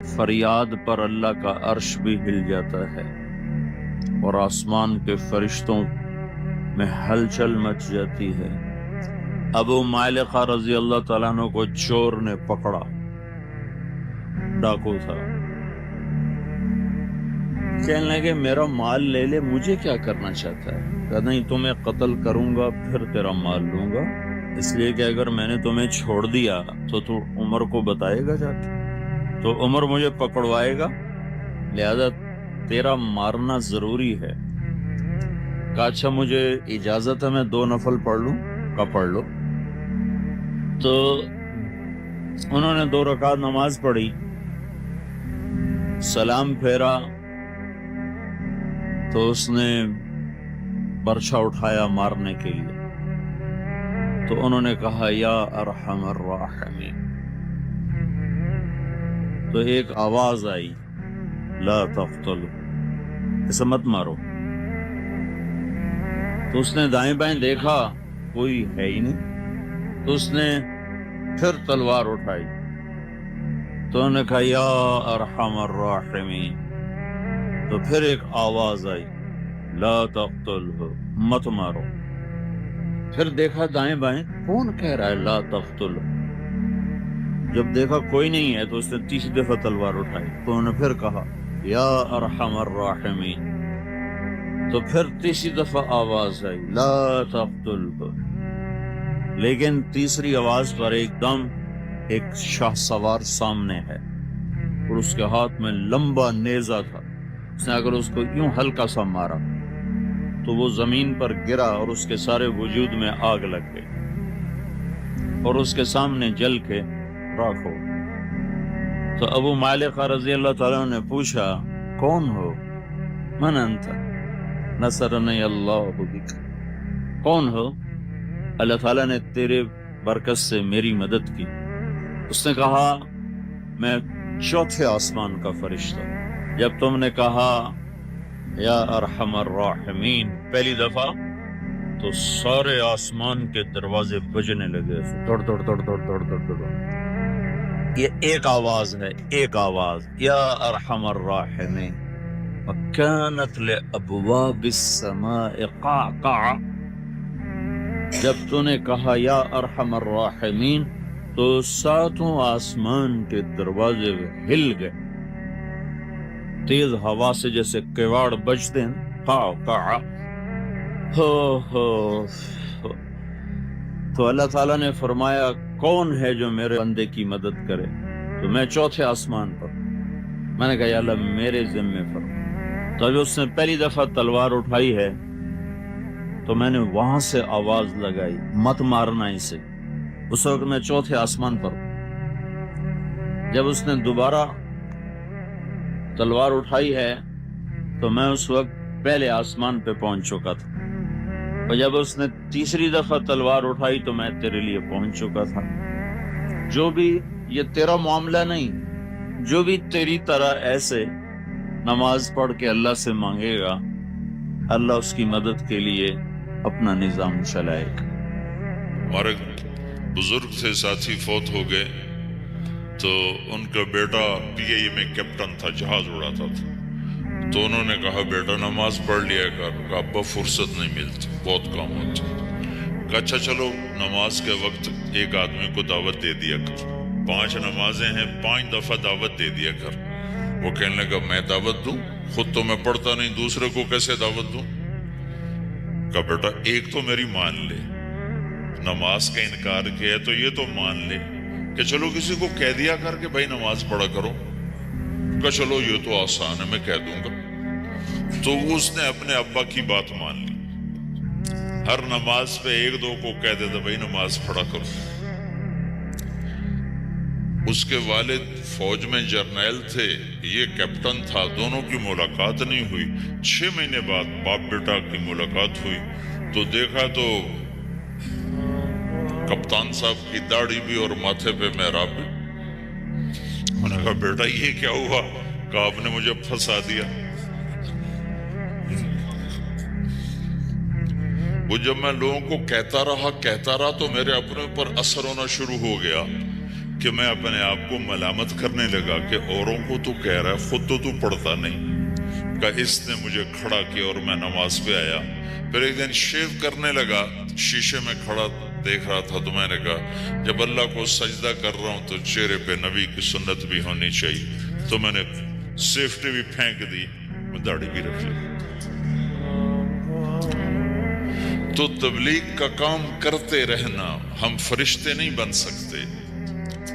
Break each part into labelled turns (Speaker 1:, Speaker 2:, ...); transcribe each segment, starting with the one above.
Speaker 1: فریاد پر اللہ کا عرش بھی ہل جاتا ہے اور آسمان کے فرشتوں میں ہلچل مچ جاتی ہے۔ ابو مالکہ رضی اللہ تعالیٰ عنہ کو چور نے پکڑا، ڈاکو تھا، کہنے لگے میرا مال لے لے، مجھے کیا کرنا چاہتا ہے؟ کہا نہیں، تمہیں قتل کروں گا پھر تیرا مال لوں گا، اس لیے کہ اگر میں نے تمہیں چھوڑ دیا تو عمر کو بتائے گا جا کے، تو عمر مجھے پکڑوائے گا، لہذا تیرا مارنا ضروری ہے۔ کہا اچھا مجھے اجازت ہے میں 2 نفل پڑھ لوں؟ کا پڑھ لو۔ تو انہوں نے 2 رکعت نماز پڑھی، سلام پھیرا تو اس نے برچھا اٹھایا مارنے کے لیے، تو انہوں نے کہا یا ارحم الراحمین، تو ایک آواز آئی لا تقتلوا، اسے مت مارو۔ تو اس نے دائیں بائیں دیکھا، کوئی ہے ہی نہیں، تو اس نے پھر تلوار اٹھائی، تو انہوں نے کہا یا ارحم الراحمین، تو پھر ایک آواز آئی لا تقتلہ، مت مارو۔ پھر دیکھا دائیں بائیں، کون کہہ رہا ہے لا تقتلہ؟ جب دیکھا کوئی نہیں ہے تو اس نے 30 دفعہ تلوار اٹھائی، تو انہوں نے پھر کہا یا ارحم الراحمین، تو پھر 30 دفعہ آواز آئی لا تقتلہ، لیکن تیسری آواز پر ایک دم ایک شاہ سوار سامنے ہے اور اس کے ہاتھ میں لمبا نیزہ تھا، اس نے اگر اس کو یوں ہلکا سا مارا تو وہ زمین پر گرا اور اس کے سارے وجود میں آگ لگ گئی اور اس کے سامنے جل کے راکھ ہو۔ تو ابو مالکہ رضی اللہ تعالیٰ نے پوچھا کون ہو؟ من انت نصرنی اللہ بک، کون ہو؟ اللہ تعالیٰ نے تیرے برکت سے میری مدد کی۔ اس نے کہا میں 4تھے آسمان کا فرشتہ۔ جب تم نے کہا یا ارحم الراحمین پہلی دفعہ، تو سارے آسمان کے دروازے بجنے لگے، دوڑ دوڑ دوڑ دوڑ دوڑ دوڑ دوڑ۔ یہ ایک آواز ہے، ایک آواز یا ارحم الراحمین۔ وَكَانَتْ لِأَبْوَابِ السَّمَاءِ قَعْقَعَ، جب تو نے کہا یا ارحم الراحمین تو 7 آسمان کے دروازے ہل گئے، تیز ہوا سے جیسے کیواڑ بجتے ہیں، قعقع۔ تو اللہ تعالیٰ نے فرمایا کون ہے جو میرے بندے کی مدد کرے؟ تو میں 4تھے آسمان پر، میں نے کہا یا اللہ میرے ذمے فرما۔ تو جب اس نے پہلی دفعہ تلوار اٹھائی ہے تو میں نے وہاں سے آواز لگائی مت مارنا اسے، اس وقت میں 4تھے آسمان پر۔ جب اس نے دوبارہ تلوار اٹھائی ہے تو میں اس وقت پہلے آسمان پہ پہنچ چکا تھا، اور جب اس نے تیسری دفعہ تلوار اٹھائی تو میں تیرے لیے پہنچ چکا تھا۔ جو بھی یہ تیرا معاملہ نہیں، جو بھی تیری طرح ایسے نماز پڑھ کے اللہ سے مانگے گا، اللہ اس کی مدد کے لیے اپنا نظام چلائے گا۔
Speaker 2: ہمارے بزرگ تھے ساتھی فوت ہو گئے، تو ان کا بیٹا PIA میں کیپٹن تھا، جہاز اڑاتا تھا۔ تو انہوں نے کہا بیٹا نماز پڑھ لیا کر، کہا ابا فرصت نہیں ملتی، بہت کام ہوتا۔ کہا اچھا چلو نماز کے وقت ایک آدمی کو دعوت دے دیا کر، 5 نمازیں ہیں، 5 دفعہ دعوت دے دیا کر۔ وہ کہنے لگا میں دعوت دوں؟ خود تو میں پڑھتا نہیں، دوسرے کو کیسے دعوت دوں؟ کہا بیٹا ایک تو میری مان لے، نماز کا انکار کیا ہے تو یہ تو مان لے کہ چلو کسی کو کہہ دیا کر کہ بھائی نماز پڑھا کرو۔ کہا چلو یہ تو آسان ہے، میں کہہ دوں گا۔ تو اس نے اپنے ابا کی بات مان لی، ہر نماز پہ 1-2 کو کہہ دیتا بھائی نماز پڑھا کرو۔ اس کے والد فوج میں جرنیل تھے، یہ کیپٹن تھا، دونوں کی ملاقات نہیں ہوئی۔ 6 مہینے بعد باپ بیٹا کی ملاقات ہوئی تو دیکھا تو کپتان صاحب کی داڑھی بھی اور ماتھے پہ محراب بھی۔ میں نے کہا بیٹا یہ کیا ہوا؟ کہا آپ نے مجھے پھنسا دیا۔ وہ جب میں لوگوں کو کہتا رہا تو میرے اپنے پر اثر ہونا شروع ہو گیا کہ میں اپنے آپ کو ملامت کرنے لگا کہ اوروں کو تو کہہ رہا ہے، خود تو پڑھتا نہیں، کہ اس نے مجھے کھڑا کیا اور میں نماز پہ آیا۔ پھر ایک دن شیو کرنے لگا، شیشے میں کھڑا دیکھ رہا تھا، تو میں نے کہا جب اللہ کو سجدہ کر رہا ہوں تو چہرے پہ نبی کی سنت بھی ہونی چاہیے، تو میں نے سیفٹی بھی پھینک دی، میں داڑھی بھی رکھ لی۔ تو تبلیغ کا کام کرتے رہنا، ہم فرشتے نہیں بن سکتے۔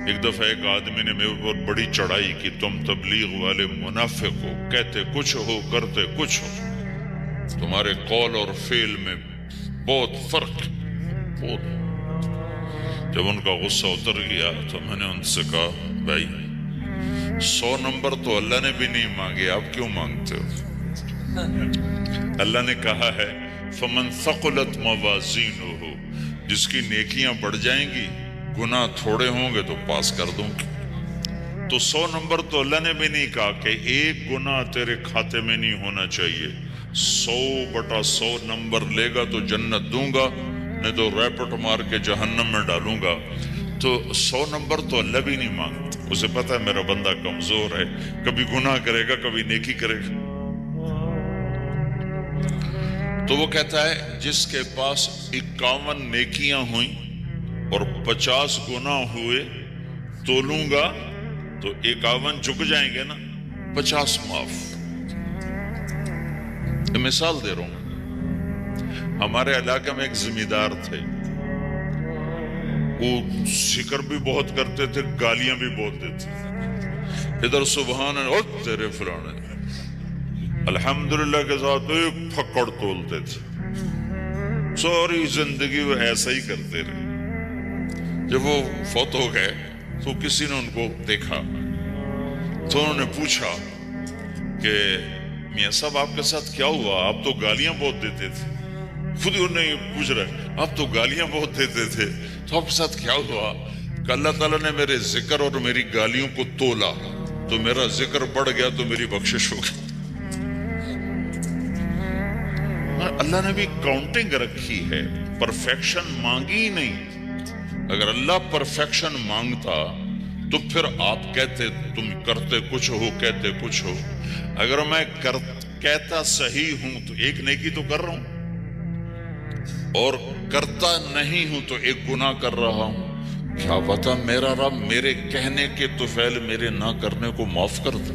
Speaker 2: ایک دفعہ ایک آدمی نے میرے پر بڑی چڑھائی کی، تم تبلیغ والے منافق ہو، کہتے کچھ ہو کرتے کچھ ہو، تمہارے قول اور فعل میں بہت فرق ہے، بہت۔ جب ان کا غصہ اتر گیا تو میں نے ان سے کہا بھائی 100 نمبر تو اللہ نے بھی نہیں مانگے، آپ کیوں مانگتے ہو؟ اللہ نے کہا ہے فمن ثقلت موازینہ، جس کی نیکیاں بڑھ جائیں گی گناہ تھوڑے ہوں گے تو پاس کر دوں گی۔ تو 100 نمبر تو اللہ نے بھی نہیں کہا کہ ایک گناہ تیرے کھاتے میں نہیں ہونا چاہیے، 100/100 نمبر لے گا تو جنت دوں گا، نہیں تو ریپٹ مار کے جہنم میں ڈالوں گا۔ تو 100 نمبر تو اللہ بھی نہیں مانگتا، اسے پتا ہے میرا بندہ کمزور ہے، کبھی گناہ کرے گا کبھی نیکی کرے گا۔ تو وہ کہتا ہے جس کے پاس 51 نیکیاں ہوئیں اور 50 گناہ ہوئے، تولوں گا تو 51 جھک جائیں گے نا، 50 معاف۔ یہ مثال دے رہا ہوں، ہمارے علاقے میں ایک زمیندار تھے، وہ ذکر بھی بہت کرتے تھے، گالیاں بھی بہت دیتے، ادھر سبحان اللہ تیرے فلانے، الحمدللہ کے ساتھ ایک پھکڑ تولتے تھے، ساری زندگی وہ ایسا ہی کرتے رہے۔ جب وہ فوت ہو گئے تو کسی نے ان کو دیکھا تو انہوں نے پوچھا کہ میاں صاحب آپ کے ساتھ کیا ہوا، آپ تو گالیاں بہت دیتے تھے۔ خود انہوں نے پوچھ رہے آپ تو گالیاں بہت دیتے تھے، تو آپ کے ساتھ کیا ہوا؟ کہ اللہ تعالیٰ نے میرے ذکر اور میری گالیوں کو تولا، تو میرا ذکر بڑھ گیا تو میری بخشش ہو گئی۔ اللہ نے بھی کاؤنٹنگ رکھی ہے، پرفیکشن مانگی ہی نہیں۔ اگر اللہ پرفیکشن مانگتا تو پھر آپ کہتے تم کرتے کچھ ہو کہتے کچھ ہو۔ اگر میں کہتا صحیح ہوں تو ایک نیکی تو کر رہا ہوں، اور کرتا نہیں ہوں تو ایک گناہ کر رہا ہوں۔ کیا پتا میرا رب میرے کہنے کے طفیل میرے نہ کرنے کو معاف کر دے۔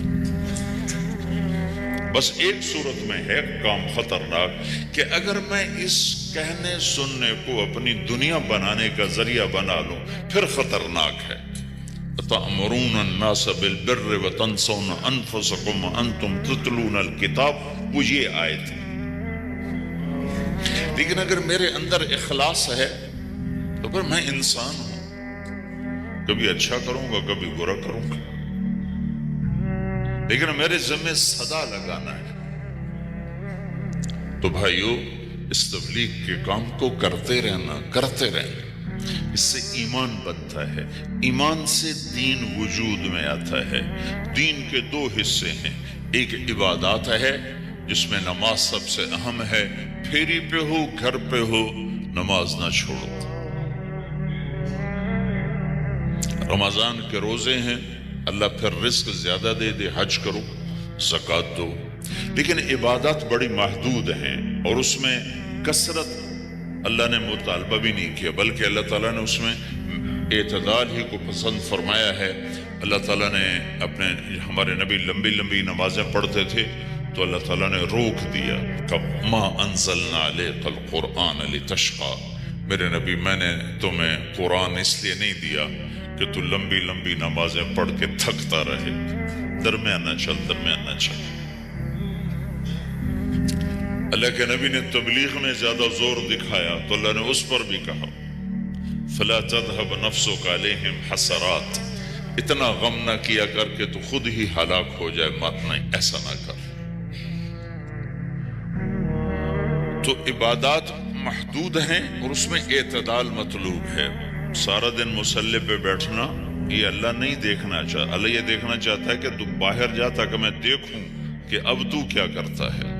Speaker 2: بس ایک صورت میں ہے کام خطرناک، کہ اگر میں اس کہنے سننے کو اپنی دنیا بنانے کا ذریعہ بنا لوں پھر خطرناک ہے۔ تأمرون الناس بالبر وتنسون انفسکم وانتم تتلون الکتاب، وہ یہ آیت ہے۔ لیکن اگر میرے اندر اخلاص ہے تو پھر میں انسان ہوں، کبھی اچھا کروں گا کبھی برا کروں گا، لیکن میرے ذمہ صدا لگانا ہے۔ تو بھائیو اس تبلیغ کے کام کو کرتے رہنا، کرتے رہنا، اس سے ایمان بنتا ہے، ایمان سے دین وجود میں آتا ہے۔ دین کے 2 حصے ہیں، ایک عبادات ہے جس میں نماز سب سے اہم ہے، پھیری پہ ہو گھر پہ ہو نماز نہ چھوڑو۔ رمضان کے روزے ہیں، اللہ پھر رزق زیادہ دے دے، حج کرو، زکوٰۃ دو، لیکن عبادات بڑی محدود ہیں، اور اس میں کثرت اللہ نے مطالبہ بھی نہیں کیا، بلکہ اللہ تعالیٰ نے اس میں اعتدال ہی کو پسند فرمایا ہے۔ اللہ تعالیٰ نے ہمارے نبی لمبی لمبی نمازیں پڑھتے تھے تو اللہ تعالیٰ نے روک دیا کہ ما انزلنا علیک القرآن لتشقی، میرے نبی میں نے تمہیں قرآن اس لیے نہیں دیا کہ تو لمبی لمبی نمازیں پڑھ کے تھکتا رہے، درمیانہ چل درمیانہ چل۔ اللہ کے نبی نے تبلیغ میں زیادہ زور دکھایا تو اللہ نے اس پر بھی کہا فلا تذهب نفسك عليهم حسرات، اتنا غم نہ کیا کر کے تو خود ہی ہلاک ہو جائے، مت نہیں، ایسا نہ کر۔ تو عبادات محدود ہیں اور اس میں اعتدال مطلوب ہے۔ سارا دن مصلی پہ بیٹھنا یہ اللہ نہیں دیکھنا چاہتا، اللہ یہ دیکھنا چاہتا ہے کہ تو باہر جا تاکہ میں دیکھوں کہ اب تو کیا کرتا ہے۔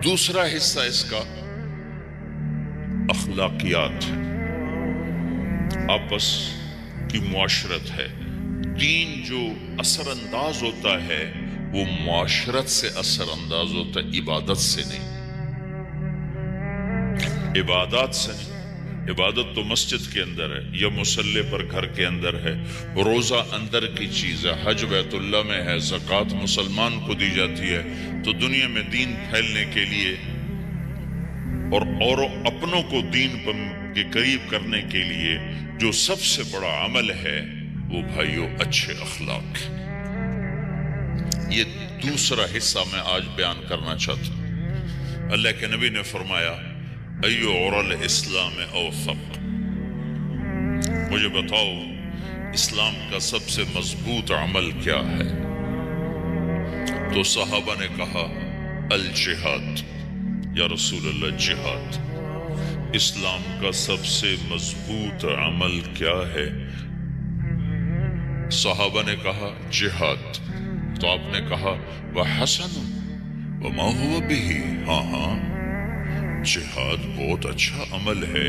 Speaker 2: دوسرا حصہ اس کا اخلاقیات ہے، آپس کی معاشرت ہے۔ دین جو اثر انداز ہوتا ہے وہ معاشرت سے اثر انداز ہوتا ہے، عبادت سے نہیں، عبادات سے نہیں۔ عبادت تو مسجد کے اندر ہے یا مصلی پر گھر کے اندر ہے، روزہ اندر کی چیز ہے، حج بیت اللہ میں ہے، زکوٰۃ مسلمان کو دی جاتی ہے۔ تو دنیا میں دین پھیلنے کے لیے اور اپنوں کو دین کے قریب کرنے کے لیے جو سب سے بڑا عمل ہے وہ بھائیو اچھے اخلاق۔ یہ دوسرا حصہ میں آج بیان کرنا چاہتا ہوں۔ اللہ کے نبی نے فرمایا ایو عرل اسلام اوثق، مجھے بتاؤ اسلام کا سب سے مضبوط عمل کیا ہے؟ تو صحابہ نے کہا الجہاد، یا رسول اللہ جہاد۔ اسلام کا سب سے مضبوط عمل کیا ہے؟ صحابہ نے کہا جہاد۔ تو آپ نے کہا وحسن وما هو به، ہاں جہاد بہت اچھا عمل ہے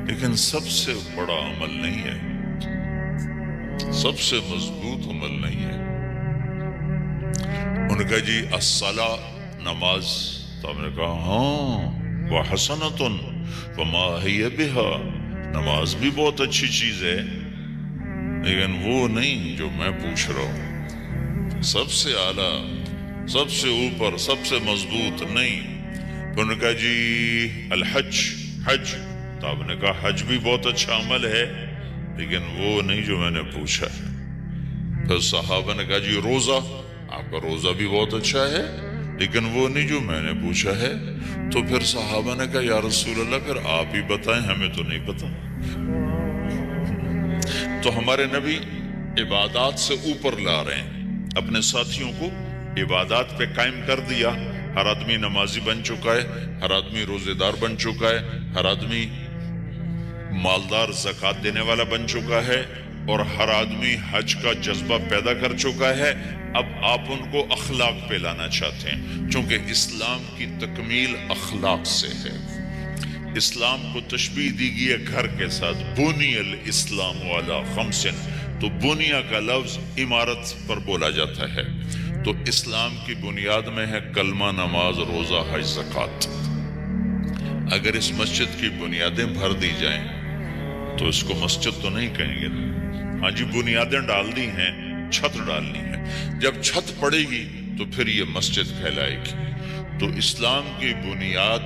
Speaker 2: لیکن سب سے بڑا عمل نہیں ہے، سب سے مضبوط عمل نہیں ہے۔ ان کا جی الصلاۃ، نماز۔ تو ہم نے کہا ہاں وحسنۃ وما ہی بها، نماز بھی بہت اچھی چیز ہے لیکن وہ نہیں جو میں پوچھ رہا ہوں، سب سے اعلیٰ، سب سے اوپر، سب سے مضبوط نہیں۔ تو انہوں نے کہا جی الحج، حج۔ تو آپ نے کہا حج بھی بہت اچھا عمل ہے لیکن وہ نہیں جو میں نے پوچھا ہے۔ پھر صحابہ نے کہا جی روزہ، آپ کا روزہ بھی بہت اچھا ہے لیکن وہ نہیں جو میں نے پوچھا ہے۔ تو پھر صحابہ نے کہا یا رسول اللہ پھر آپ ہی بتائیں، ہمیں تو نہیں پتا۔ تو ہمارے نبی عبادات سے اوپر لا رہے ہیں، اپنے ساتھیوں کو عبادات پہ قائم کر دیا۔ ہر آدمی نمازی بن چکا ہے، ہر آدمی روزے دار بن چکا ہے، ہر آدمی مالدار زکوٰۃ دینے والا بن چکا ہے، اور ہر آدمی حج کا جذبہ پیدا کر چکا ہے۔ اب آپ ان کو اخلاق پہ لانا چاہتے ہیں، چونکہ اسلام کی تکمیل اخلاق سے ہے۔ اسلام کو تشبیہ دی گئی ہے گھر کے ساتھ، بنی الاسلام علی خمس، تو بنیا کا لفظ عمارت پر بولا جاتا ہے۔ تو اسلام کی بنیاد میں ہے کلمہ، نماز، روزہ، حج، زکوٰۃ۔ اگر اس مسجد کی بنیادیں بھر دی جائیں تو اس کو مسجد تو نہیں کہیں گے، ہاں جی بنیادیں ڈال دی ہیں، چھت ڈالنی ہے۔ جب چھت پڑے گی تو پھر یہ مسجد کہلائے گی۔ تو اسلام کی بنیاد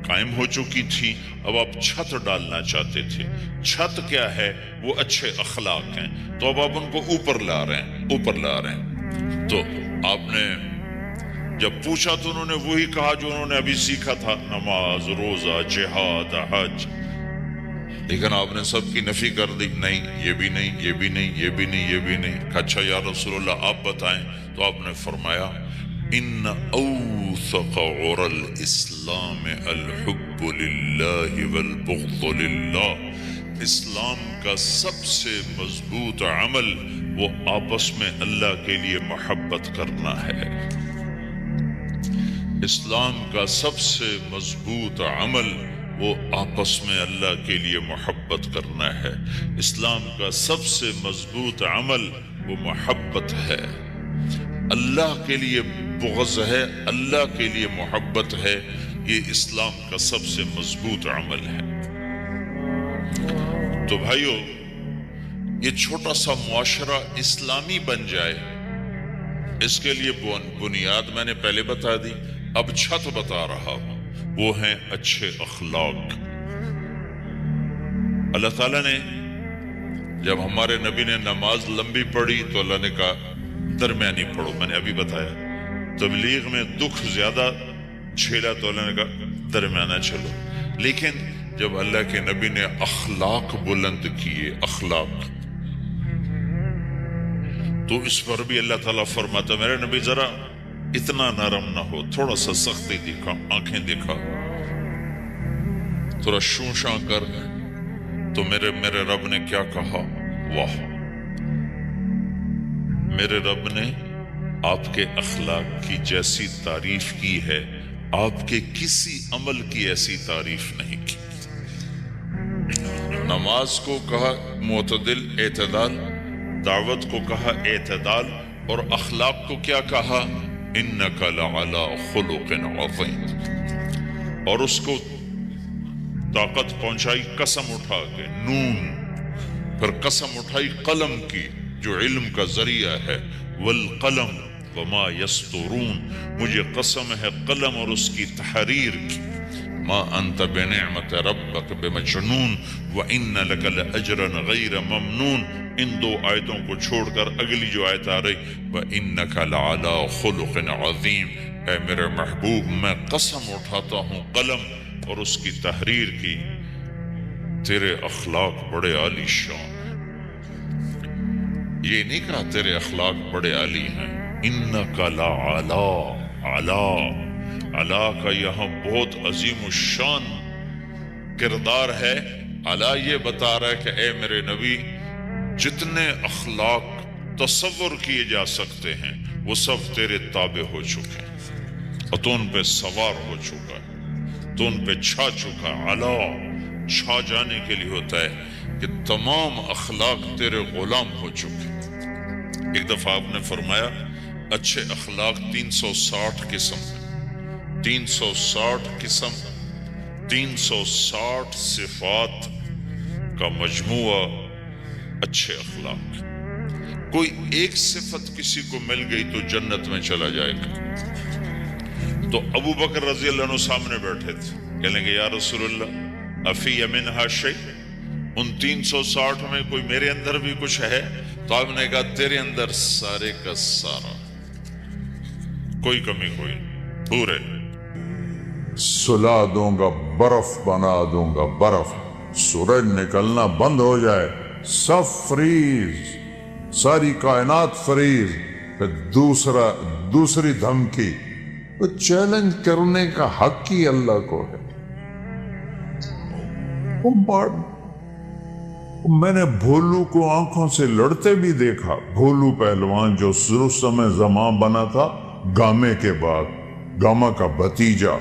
Speaker 2: قائم ہو چکی تھی، اب آپ چھت ڈالنا چاہتے تھے۔ چھت کیا ہے؟ وہ اچھے اخلاق ہیں۔ تو اب آپ ان کو اوپر لا رہے ہیں، اوپر لا رہے ہیں۔ تو آپ نے جب پوچھا تو انہوں نے وہی کہا جو انہوں نے ابھی سیکھا تھا، نماز، روزہ، جہاد، حج۔ لیکن آپ نے سب کی نفی کر دی، نہیں یہ بھی نہیں، یہ بھی نہیں، یہ بھی نہیں، یہ بھی نہیں۔ اچھا یا رسول اللہ آپ بتائیں۔ تو آپ نے فرمایا ان اوثق عرى الاسلام الحب للہ والبغض للہ، اسلام کا سب سے مضبوط عمل وہ آپس میں اللہ کے لیے محبت کرنا ہے۔ اسلام کا سب سے مضبوط عمل وہ آپس میں اللہ کے لیے محبت کرنا ہے۔ اسلام کا سب سے مضبوط عمل وہ محبت ہے، اللہ کے لیے بغض ہے، اللہ کے لیے محبت ہے۔ یہ اسلام کا سب سے مضبوط عمل ہے۔ تو بھائیو، یہ چھوٹا سا معاشرہ اسلامی بن جائے، اس کے لیے بنیاد میں نے پہلے بتا دی، اب چھت بتا رہا ہوں، وہ ہیں اچھے اخلاق۔ اللہ تعالیٰ نے جب ہمارے نبی نے نماز لمبی پڑھی تو اللہ نے کہا درمیانی پڑھو، میں نے ابھی بتایا۔ تبلیغ میں دکھ زیادہ جھیلا تو اللہ نے کہا درمیانہ چلو۔ لیکن جب اللہ کے نبی نے اخلاق بلند کیے، اخلاق، تو اس پر بھی اللہ تعالیٰ فرماتا میرے نبی ذرا اتنا نرم نہ ہو، تھوڑا سا سختی دکھا، آنکھیں دکھا، تھوڑا شوشاں کر۔ تو میرے رب نے کیا کہا؟ واہ، میرے رب نے آپ کے اخلاق کی جیسی تعریف کی ہے آپ کے کسی عمل کی ایسی تعریف نہیں کی۔ نماز کو کہا معتدل اعتدال، دعوت کو کہا اعتدال، اور اخلاق کو کیا کہا؟ انک لعلی خلق عظیم، اور اس کو طاقت پہنچائی قسم اٹھا کے نون، پھر قسم اٹھائی قلم کی جو علم کا ذریعہ ہے، والقلم وما یسطرون، مجھے قسم ہے قلم اور اس کی تحریر کی، ما انت بنعمت ربک بمجنون وان لک لاجرا غیر ممنون۔ ان دو آیتوں کو چھوڑ کر اگلی جو آیت آ رہی، وانک لعلی خلق عظیم، اے میرے محبوب میں قسم اٹھاتا ہوں قلم اور اس کی تحریر کی، تیرے اخلاق بڑے عالی شان۔ یہ نہیں کہا تیرے اخلاق بڑے عالی ہیں، انک لعلی، علا، علا کا یہاں بہت عظیم الشان کردار ہے۔ علا یہ بتا رہا ہے کہ اے میرے نبی، جتنے اخلاق تصور کیے جا سکتے ہیں وہ سب تیرے تابع ہو چکے ہیں، اور تو ان پہ سوار ہو چکا ہے، تو ان پہ چھا چکا ہے۔ علا چھا جانے کے لیے ہوتا ہے کہ تمام اخلاق تیرے غلام ہو چکے۔ ایک دفعہ آپ نے فرمایا اچھے اخلاق 360 قسم ہیں، 360 قسم، 360 صفات کا مجموعہ اچھے اخلاق۔ کوئی ایک صفت کسی کو مل گئی تو جنت میں چلا جائے گا۔ تو ابو بکر رضی اللہ عنہ سامنے بیٹھے تھے، کہنے گے یا رسول اللہ افی منہا شیء، ان 360 میں کوئی میرے اندر بھی کچھ ہے؟ تو آپ نے کہا تیرے اندر سارے کا سارا، کوئی کمی کوئی پورے۔
Speaker 3: سلا دوں گا، برف بنا دوں گا، برف، سورج نکلنا بند ہو جائے، سب فریز، ساری کائنات فریز۔ پھر دوسری دھمکی، وہ چیلنج کرنے کا حق ہی اللہ کو ہے۔ میں نے بھولو کو آنکھوں سے لڑتے بھی دیکھا، بھولو پہلوان جو رستم زمان بنا تھا گامے کے بعد، گاما کا بھتیجا،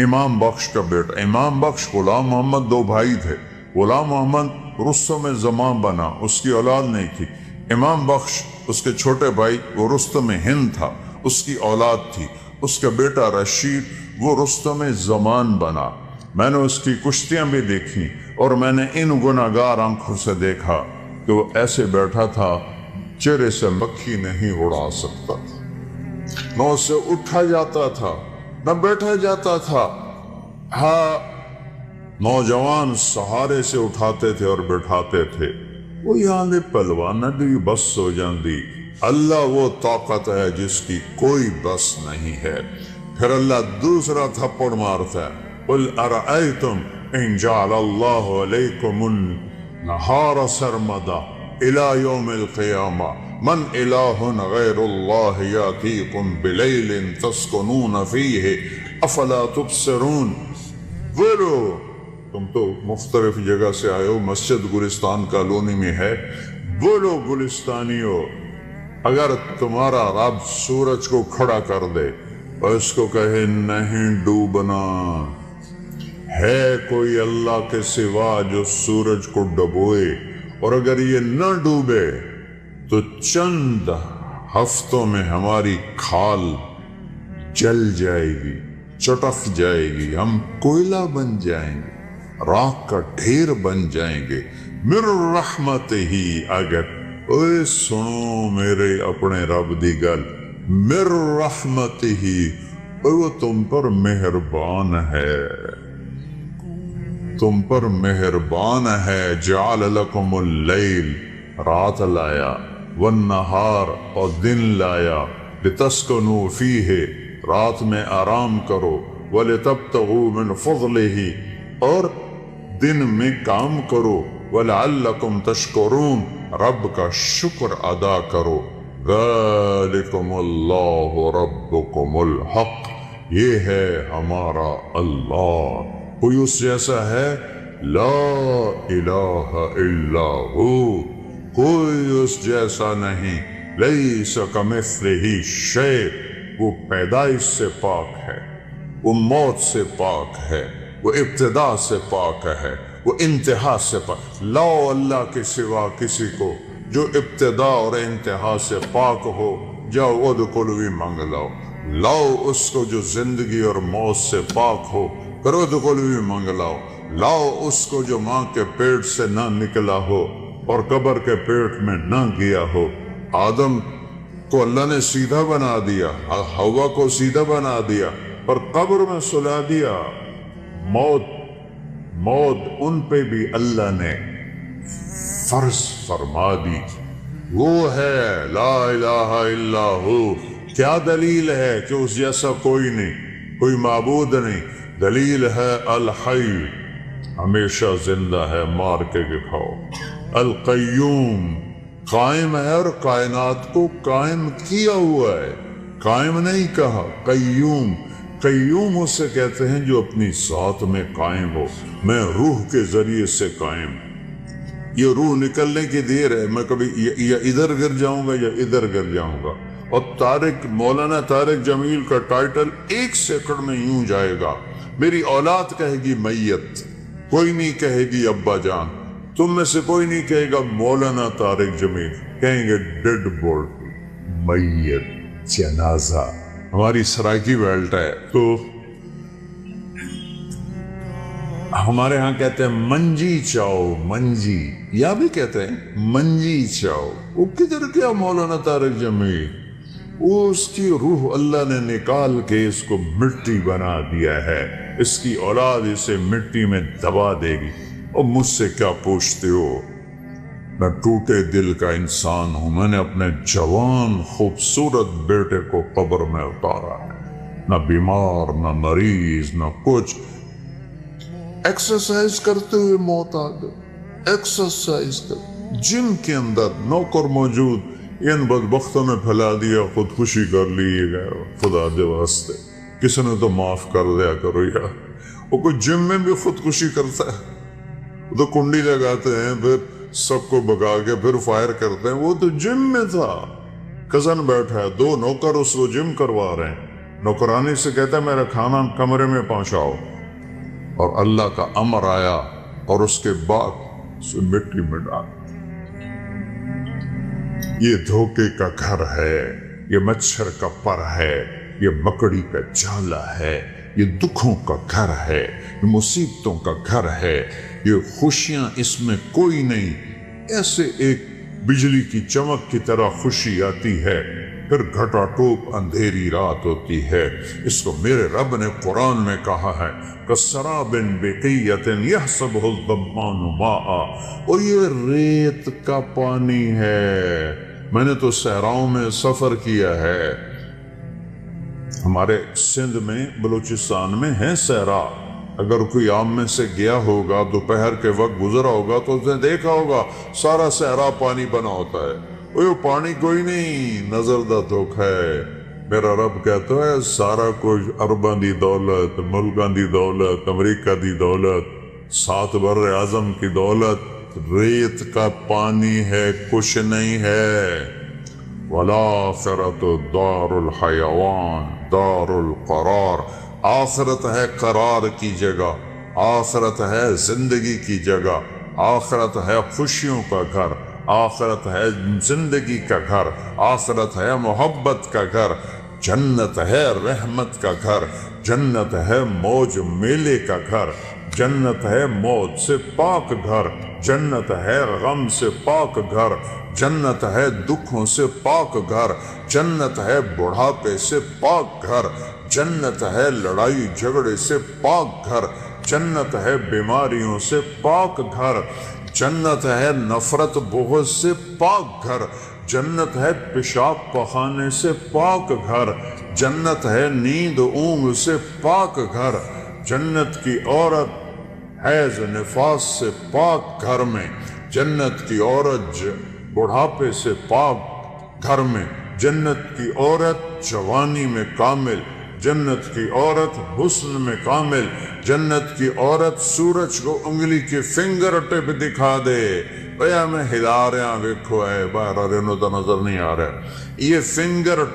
Speaker 3: امام بخش کا بیٹا۔ امام بخش غلام محمد دو بھائی تھے، غلام محمد رستم زمان بنا، اس کی اولاد نہیں تھی۔ امام بخش اس کے چھوٹے بھائی، وہ رستم ہند تھا، اس کی اولاد تھی۔ اس کا بیٹا رشید وہ رستم زمان بنا۔ میں نے اس کی کشتیاں بھی دیکھی، اور میں نے ان گناہگار آنکھوں سے دیکھا کہ وہ ایسے بیٹھا تھا چہرے سے مکھی نہیں اڑا سکتا تھا، نہ اسے اٹھا جاتا تھا نہ بیٹھا جاتا تھا۔ ہاں، نوجوان سہارے سے اٹھاتے تھے اور بیٹھاتے تھے، وہ یہاں پہلوان بھی بس ہو جاندی۔ اللہ وہ طاقت ہے جس کی کوئی بس نہیں ہے۔ پھر اللہ دوسرا تھپڑ مارتا ہے، قل ارأیتم ان جعل اللہ علیکم النہار سرمدا الى یوم القیامہ من الہ غیر اللہ یاتیکم بلیل تسکنون فیہ افلا تبصرون۔ بولو، تم تو مختلف جگہ سے آئے ہو، مسجد گلستان کالونی میں ہے، بولو گلستانیو، اگر تمہارا رب سورج کو کھڑا کر دے اور اس کو کہے نہیں ڈوبنا، ہے کوئی اللہ کے سوا جو سورج کو ڈبوئے، اور اگر یہ نہ ڈوبے تو چند ہفتوں میں ہماری کھال جل جائے گی، چٹک جائے گی، ہم کوئلہ بن جائیں گے، راکھ کا ڈھیر بن جائیں گے۔ من رحمت ہی، اگر اوے سنو میرے اپنے رب دی گل، من رحمت ہی، وہ تم پر مہربان ہے، تم پر مہربان ہے۔ جعل لکم اللیل، رات لایا، والنہار، اور دن لایا، لتسکنوا فیہ، رات میں آرام کرو، ولتبتغوا من فضلہ، اور دن میں کام کرو، ولعلکم تشکرون، رب کا شکر ادا کرو۔ ذالکم اللہ ربکم الحق، یہ ہے ہمارا اللہ، کوئی اس جیسا ہے؟ لا الہ الا ہو، کوئی اس جیسا نہیں۔ لیس کمثلہ شیء، وہ پیدائش سے پاک ہے، وہ موت سے پاک ہے، وہ ابتدا سے پاک ہے، وہ انتہا سے پاک۔ لاؤ اللہ کے سوا کسی کو جو ابتدا اور انتہا سے پاک ہو، جاؤ ادخلوا مانگ لاؤ۔ لاؤ اس کو جو زندگی اور موت سے پاک ہو، پھر ادخلوا مانگ لاؤ۔ لاؤ اس کو جو ماں کے پیٹ سے نہ نکلا ہو اور قبر کے پیٹ میں نہ گیا ہو۔ آدم کو اللہ نے سیدھا بنا دیا، ہوا کو سیدھا بنا دیا، پر قبر میں سلا دیا۔ موت ان پہ بھی اللہ نے فرض فرما دی۔ وہ ہے لا الہ الا ہو۔ کیا دلیل ہے کہ اس جیسا کوئی نہیں، کوئی معبود نہیں؟ دلیل ہے الحی، ہمیشہ زندہ ہے، مار کے دکھاؤ۔ القیوم، قائم ہے اور کائنات کو قائم کیا ہوا ہے، قائم نہیں کہا، قیوم۔ قیوم اسے کہتے ہیں جو اپنی ذات میں قائم ہو۔ میں روح کے ذریعے سے قائم، یہ روح نکلنے کی دیر ہے، میں کبھی یا ادھر گر جاؤں گا یا ادھر گر جاؤں گا۔ اور مولانا طارق جمیل کا ٹائٹل 1 سیکنڈ میں یوں جائے گا۔ میری اولاد کہے گی میت، کوئی نہیں کہے گی ابا جان، تم میں سے کوئی نہیں کہے گا مولانا طارق جمیل، کہیں گے ڈیڈ باڈی، میت، جنازہ۔ ہماری سرائکی بیلٹ ہے تو ہمارے ہاں کہتے ہیں منجی چاؤ، منجی، یا بھی کہتے ہیں منجی چاؤ۔ وہ کدھر کیا مولانا طارق جمیل؟ وہ اس کی روح اللہ نے نکال کے اس کو مٹی بنا دیا ہے، اس کی اولاد اسے مٹی میں دبا دے گی۔ اور مجھ سے کیا پوچھتے ہو؟ میں ٹوٹے دل کا انسان ہوں، میں نے اپنے جوان خوبصورت بیٹے کو قبر میں اتارا ہے، نہ بیمار نہ مریض نہ کچھ، ایکسرسائز کرتے ہوئے موت آ گئی۔ ایکسرسائز کر، جم کے اندر نوکر موجود، ان بدبختوں نے پھیلا دیا، خودکشی کر لیے گئے، خدا دے واسطے کسی نے تو معاف کر دیا کرو یار۔ وہ کوئی جم میں بھی خودکشی کرتا ہے؟ وہ تو کنڈی لگاتے ہیں، پھر سب کو بگا کے پھر فائر کرتے ہیں۔ وہ تو جم میں تھا، کزن بیٹھا ہے، 2 نوکر اس کو جم کروا رہے ہیں، نوکرانی سے کہتا ہے میرا کھانا کمرے میں پہنچاؤ، اور اللہ کا امر آیا اور اس کے بعد اسے مٹی میں ڈال۔ یہ دھوکے کا گھر ہے، یہ مچھر کا پر ہے، یہ مکڑی کا جالا ہے، یہ دکھوں کا گھر ہے، یہ مصیبتوں کا گھر ہے، یہ خوشیاں اس میں کوئی نہیں۔ ایسے ایک بجلی کی چمک کی طرح خوشی آتی ہے، پھر گھٹا ٹوپ اندھیری رات ہوتی ہے۔ اس کو میرے رب نے قرآن میں کہا ہے کَسَرَابٍ بِقِیَّةٍ يَحْسَبُهُ الظَّمَّآنُ مَاءً، اور یہ ریت کا پانی ہے۔ میں نے تو صحراؤں میں سفر کیا ہے، ہمارے سندھ میں بلوچستان میں ہے صحرا۔ اگر کوئی عام میں سے گیا ہوگا، دوپہر کے وقت گزرا ہوگا تو اس نے دیکھا ہوگا سارا صحرا پانی بنا ہوتا ہے۔ وہ پانی کوئی نہیں، نظر دا دھوکھ ہے۔ میرا رب کہتا ہے سارا کچھ ارباں دی دولت، ملکاں دی دولت، امریکہ دی دولت، 7 بر اعظم کی دولت ریت کا پانی ہے، کچھ نہیں ہے۔ وَالْآخِرَةُ دَارُ الْحَيَوَانِ دَارُ الْقَرَارِ، آخرت ہے قرار کی جگہ، آخرت ہے زندگی کی جگہ، آخرت ہے خوشیوں کا گھر، آخرت ہے زندگی کا گھر، آخرت ہے محبت کا گھر، جنت ہے رحمت کا گھر، جنت ہے موج میلے کا گھر، جنت ہے موت سے پاک گھر، جنت ہے غم سے پاک گھر، جنت ہے دکھوں سے پاک گھر، جنت ہے بڑھاپے سے پاک گھر، جنت ہے لڑائی جھگڑے سے پاک گھر، جنت ہے بیماریوں سے پاک گھر، جنت ہے نفرت بغض سے پاک گھر، جنت ہے پیشاب پخانے سے پاک گھر، جنت ہے نیند اونگ سے پاک گھر، جنت کی عورت حیض نفاس سے پاک گھر میں، جنت کی عورت بڑھاپے سے پاک گھر میں، جنت کی عورت جوانی میں کامل، جنت کی عورت حسن میں کامل، جنت کی عورت سورج کو انگلی کی فنگر ٹپ دکھا دے، بھیا میں ہلا رہا ویکھو ہے باہر رہنو تو نظر نہیں آ رہا، یہ فنگر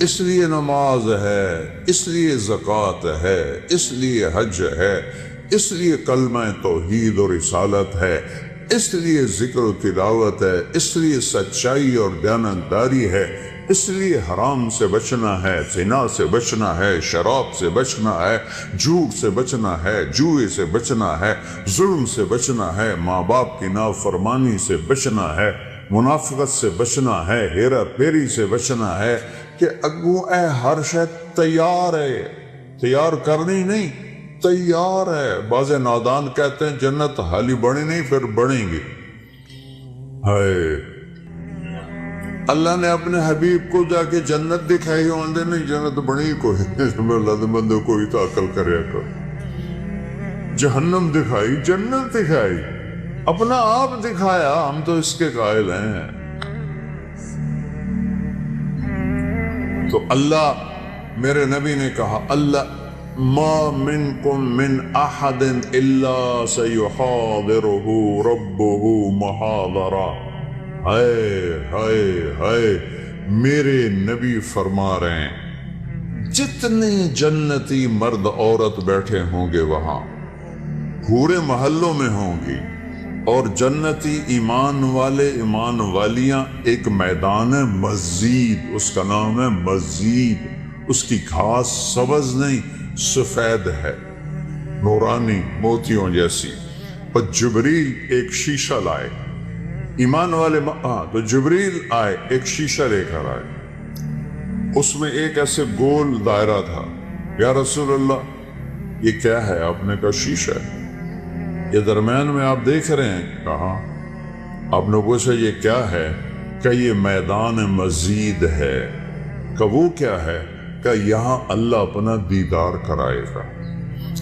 Speaker 3: اس لیے نماز ہے، اس لیے زکوٰۃ ہے، اس لیے حج ہے، اس لیے کلمہ توحید اور رسالت ہے، اس لیے ذکر و تلاوت ہے، اس لیے سچائی اور دیانتداری ہے، اس لیے حرام سے بچنا ہے، زنا سے بچنا ہے، شراب سے بچنا ہے، جھوٹ سے بچنا ہے، جوئے سے بچنا ہے، ظلم سے بچنا ہے، ماں باپ کی نافرمانی سے بچنا ہے، منافقت سے بچنا ہے، ہیرا پھیری سے بچنا ہے، کہ اگو اے ہر شے تیار ہے، تیار کرنی نہیں، تیار ہے۔ بعض نادان کہتے ہیں جنت حالی بڑی نہیں، پھر بڑھیں گی۔ ہائے، اللہ نے اپنے حبیب کو جا کے جنت دکھائی، ہوندے نہیں جنت بڑی کوئی بندے کوئی تو عقل کرے کر، جہنم دکھائی، جنت دکھائی، اپنا آپ دکھایا، ہم تو اس کے قائل ہیں۔ تو اللہ، میرے نبی نے کہا، اللہ ما منکم من احد الا سیحاضرہ ربہ محاضرہ۔ ہائے ہائے ہائے، میرے نبی فرما رہے ہیں جتنے جنتی مرد عورت بیٹھے ہوں گے وہاں، پورے محلوں میں ہوں گی، اور جنتی ایمان والے ایمان والیاں، ایک میدان ہے مسجد، اس کا نام ہے مسجد، اس کی گھاس سبز نہیں سفید ہے، نورانی موتیوں جیسی۔ اور جبریل ایک شیشہ لائے، ایمان والے تو جبریل آئے ایک شیشہ لے کر آئے، اس میں ایک ایسے گول دائرہ تھا۔ یا رسول اللہ یہ کیا ہے؟ آپ نے کہا شیشہ ہے، یہ درمیان میں آپ دیکھ رہے ہیں؟ کہا۔ آپ نے پوچھا یہ کیا ہے؟ کہ یہ میدان مسجد ہے۔ کہ وہ کیا ہے؟ کہ یہاں اللہ اپنا دیدار کرائے گا۔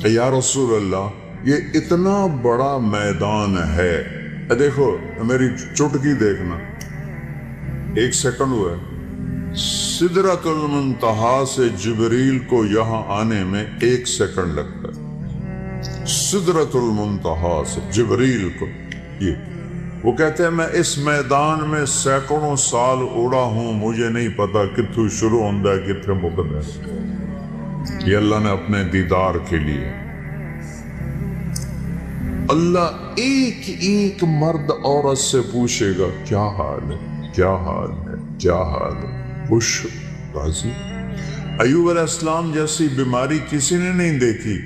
Speaker 3: یا رسول اللہ یہ اتنا بڑا میدان ہے، دیکھو میری چٹکی دیکھنا، 1 سیکنڈ ہوا ہے، سدرۃ المنتہا سے جبریل کو یہاں آنے میں 1 سیکنڈ لگتا ہے، سدرۃ المنتہا سے جبریل کو۔ یہ وہ کہتے ہیں میں اس میدان میں سینکڑوں سال اڑا ہوں، مجھے نہیں پتا کتھوں شروع ہوندہ ہے کتھے مقدم ہے۔ یہ اللہ نے اپنے دیدار کے لیے، اللہ ایک ایک مرد عورت سے پوچھے گا کیا حال ہے، کیا حال ہے، کیا حال ہے، خوش، راضی؟ ایوب علیہ السلام جیسی بیماری کسی نے نہیں دیکھی،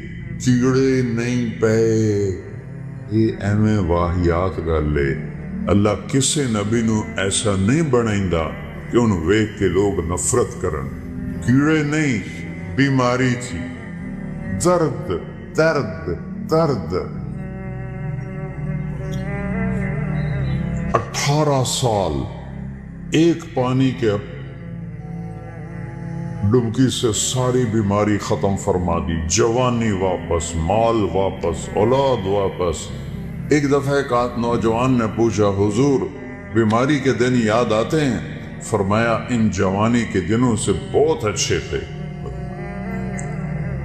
Speaker 3: کیڑے نہیں پے، یہ ایویں واہیات گل ہے۔ اللہ کسے نبی نو ایسا نہیں بنائندا کہ انہوں ویکھ کے لوگ نفرت کرن۔ کیڑے نہیں، بیماری تھی، درد درد درد۔ 18 سال ایک پانی کے ڈبکی سے ساری بیماری ختم فرما دی، جوانی واپس، مال واپس، اولاد واپس۔ ایک دفعہ ایک نوجوان نے پوچھا حضور بیماری کے دن یاد آتے ہیں؟ فرمایا ان جوانی کے دنوں سے بہت اچھے تھے۔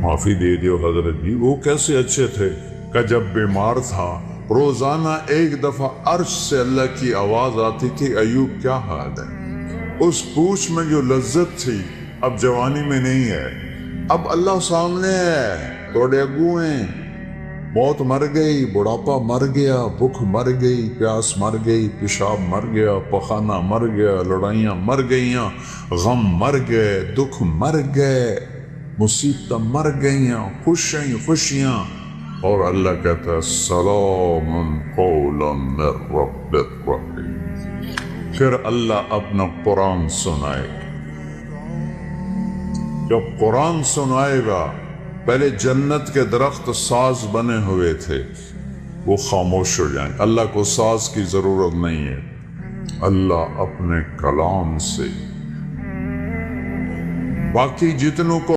Speaker 3: معافی دے دیو حضرت جی، وہ کیسے اچھے تھے؟ کہ جب بیمار تھا روزانہ ایک دفعہ عرش سے اللہ کی آواز آتی تھی ایوب کیا حال ہے؟ اس پوچھ میں جو لذت تھی اب جوانی میں نہیں ہے۔ اب اللہ سامنے ہے، توڑے اگو ہیں، موت مر گئی، بڑھاپا مر گیا، بھوک مر گئی، پیاس مر گئی، پیشاب مر گیا، پخانہ مر گیا، لڑائیاں مر گئیاں، غم مر گئے، دکھ مر گئے، مصیبتیں مر گئیاں، خوشیاں، اور اللہ کہتا ہے سلام قولا من رب الرحیم۔ پھر اللہ اپنا قرآن سنائے گا۔ جب قرآن سنائے گا، پہلے جنت کے درخت ساز بنے ہوئے تھے، وہ خاموش ہو جائیں۔ اللہ کو ساز کی ضرورت نہیں ہے، اللہ اپنے کلام سے باقی جتنوں کو